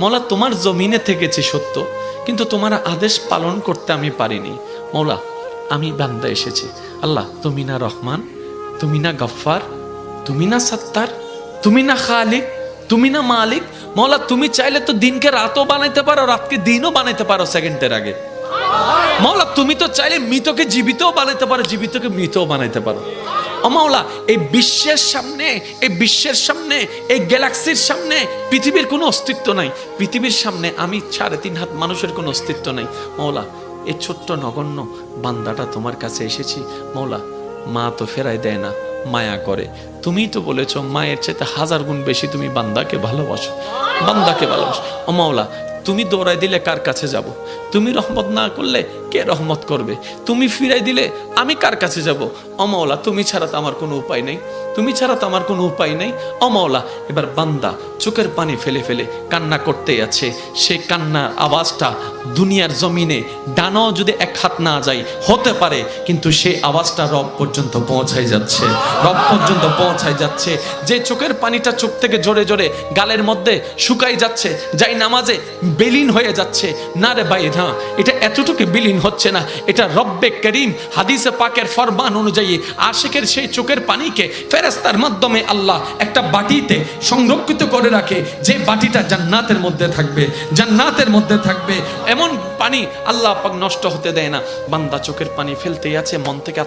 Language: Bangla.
মৌলা তোমার জমিনে থেকেছি সত্য, কিন্তু তোমার আদেশ পালন করতে আমি পারিনি। মৌলা আমি বান্দা এসেছি। আল্লাহ তুমি না রহমান, তুমি না গফফার, তুমি না সত্তার, তুমি না খালিক, তুমি না মালিক। মৌলা তুমি চাইলে তো দিনকে রাতও বানাইতে পারো, রাতকে দিনও বানাইতে পারো সেকেন্ডের আগে। মৌলা তুমি তো চাইলে মৃতকে জীবিতও বানাইতে পারো, জীবিতকে মৃতও বানাইতে পারো। ও মাওলা, এই বিশ্বের সামনে, এই বিশ্বের সামনে, এই গ্যালাক্সির সামনে পৃথিবীর কোনো অস্তিত্ব নাই। পৃথিবীর সামনে আমি 3.5 হাত মানুষের কোনো অস্তিত্ব নাই। মৌলা এই ছোট্ট নগণ্য বান্দাটা তোমার কাছে এসেছি। মৌলা মা তো ফেরাই দেয় না, মায়া করে। তুমি তো বলেছ মায়ের চাইতে 1000 গুণ বেশি তুমি বান্দাকে ভালোবাসো, বান্দাকে ভালোবাসো। ও মাওলা তুমি দৌড়াই দিলে কার কাছে যাব? তুমি রহমত না করলে কে রহমত করবে? তুমি ফিরাই দিলে আমি কার কাছে যাব? ও মাওলা তুমি ছাড়া তো আমার কোনো উপায় নেই, তুমি ছাড়া তো আমার কোনো উপায় নেই। ও মাওলা এবার বান্দা চোখের পানি ফেলে ফেলে কান্না করতেই আছে। সেই কান্নার আওয়াজটা দুনিয়ার জমিনে ডানাও যদি 1 হাত না যায় হতে পারে, কিন্তু সেই আওয়াজটা রব পর্যন্ত পৌঁছাই যাচ্ছে, রব পর্যন্ত পৌঁছাই যাচ্ছে। যে চোখের পানিটা চোখ থেকে জোরে জোরে গালের মধ্যে শুকাই যাচ্ছে, যাই নামাজে বিলীন হয়ে যাচ্ছে। না রে ভাই না, এটা এতটুকু বিলীন হচ্ছে না, এটা রব্বে করিম হাদিসে পাকের ফরমান অনুযায়ী আশিকের সেই চোখের পানিকে ফেরেশতার মাধ্যমে আল্লাহ একটা বাটিতে সংরক্ষিত করে রাখে, যে বাটিটা জান্নাতের মধ্যে থাকবে, জান্নাতের মধ্যে থাকবে। এমন পানি আল্লাহ পাক নষ্ট হতে দেয় না। বান্দা চোখের পানি ফেলতেই আছে, মন থেকে